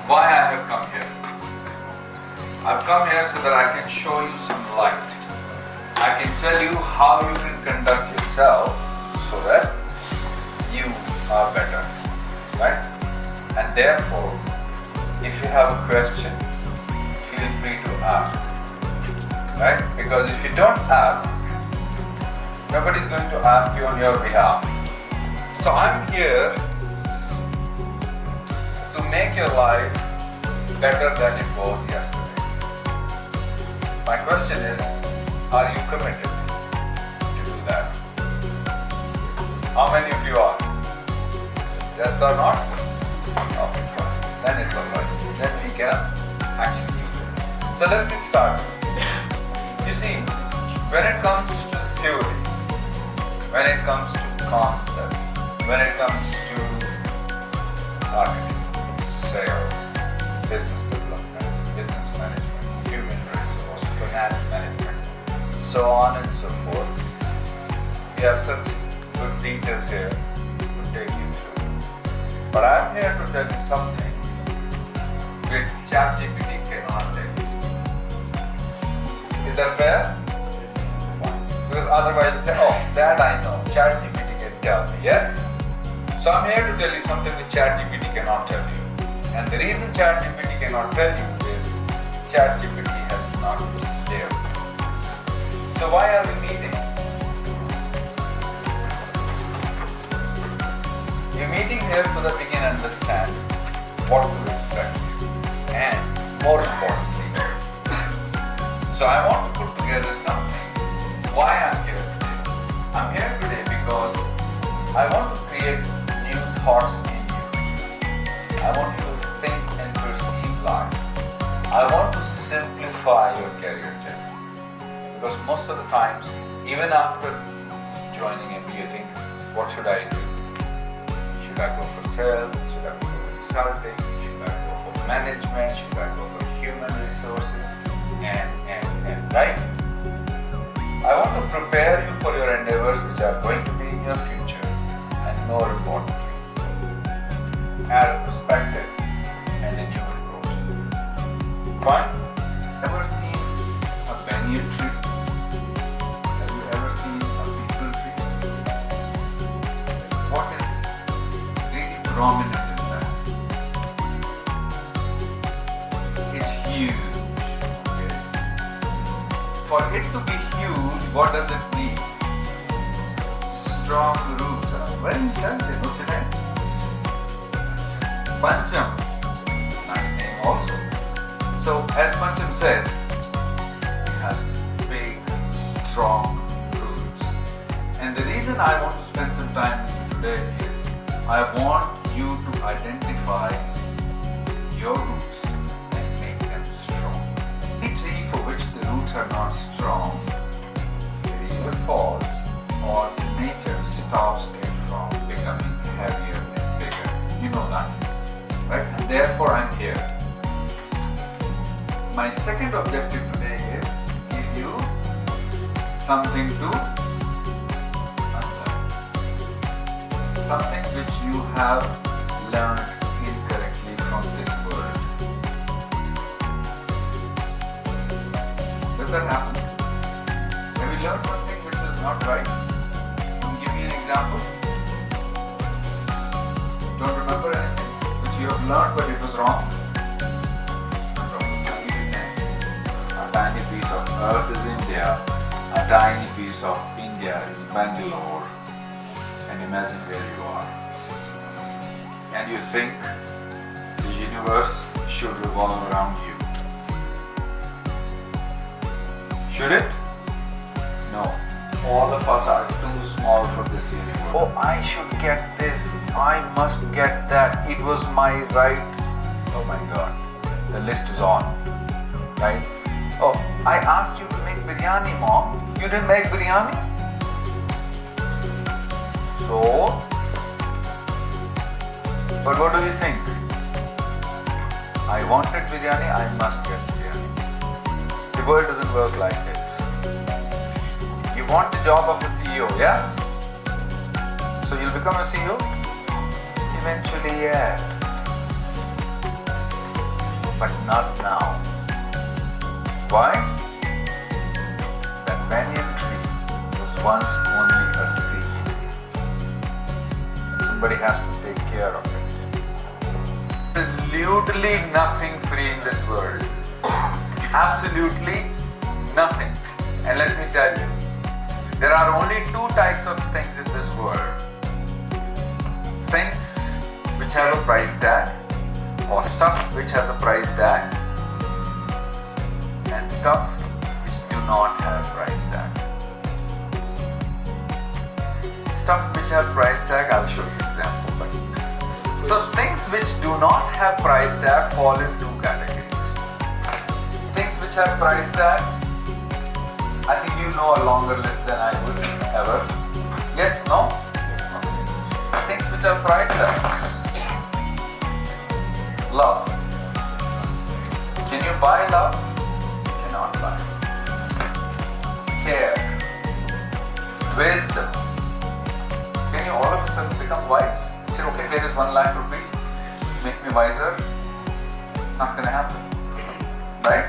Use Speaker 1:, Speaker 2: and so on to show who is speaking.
Speaker 1: why I have come here. I've come here so that I can show you some light. I can tell you how you can conduct yourself so that you are better, right? And therefore, if you have a question, feel free to ask, right? Because if you don't ask, nobody's going to ask you on your behalf. So I'm here to make your life better than it was yesterday. My question is, are you committed to do that? How many of you are? Yes or not? Okay, fine. Then it will work. Then we can actually do this. So let's get started. You see, when it comes to theory, when it comes to concept, when it comes to marketing, sales, business development, business management, human resource, finance management, so on and so forth, we have such good teachers here to take you through. But I'm here to tell you something which ChatGPT cannot tell you. Is that fair? Fine. Because otherwise you say, oh, that I know, ChatGPT can tell me, yes? So I'm here to tell you something which ChatGPT cannot tell you. And the reason ChatGPT cannot tell you is ChatGPT has not lived. So why are we meeting? We're meeting here so that we can understand what to expect and more importantly. So I want to put together something. Why I'm here today? I'm here today because I want to create new thoughts in you. I want you to think and perceive life. I want to simplify your career journey. Because most of the times, even after joining MBA, you think, what should I do? Should I go for sales? Should I go for consulting? Should I go for management? Should I go for human resources? And right? I want to prepare you for your endeavors which are going to be in your future, and more importantly, add a perspective and a new approach. Fine? Ever seen a banyan tree? Have you ever seen a beetle tree? What is really prominent in that? It's huge. Okay? For it to be huge, what does it need? Strong roots. Very intelligent, what's your name? Pancham. Nice name also. So, as Pancham said, it has big, strong roots. And the reason I want to spend some time with you today is I want you to identify your roots and make them strong. Any tree for which the roots are not strong, it either falls or nature stops it from becoming heavier and bigger. You know that, right? And therefore I'm here. My second objective today is to give you something to unlearn. Something which you have learned incorrectly from this world. Does that happen? Have you learned something which is not right? Can you give me an example? Don't remember anything which you have learned but it was wrong? A tiny piece of earth is India, a tiny piece of India is Bangalore, and imagine where you are. And you think the universe should revolve around you. Should it? No. All of us are too small for this universe. Oh, I should get this. I must get that. It was my right. Oh my God. The list is on. Right? Oh, I asked you to make biryani, Mom. You didn't make biryani? So? But what do you think? I wanted biryani, I must get biryani. The world doesn't work like this. You want the job of a CEO, yes? So you'll become a CEO? Eventually, yes. but not now. Why? That banyan tree was once only a seed. Somebody has to take care of it. Absolutely nothing free in this world. Absolutely nothing. And let me tell you, there are only two types of things in this world. Things which have a price tag, or stuff which has a price tag, and stuff which do not have price tag. Stuff which have price tag, I'll show you example. So things which do not have price tag fall in two categories. Things which have price tag, I think you know a longer list than I would ever. Yes, no? Things which have price tags. Love. Can you buy love? You cannot buy. Care. Wisdom. Can you all of a sudden become wise? Say, okay, here is 1 lakh rupee. Make me wiser. Not gonna happen. Right?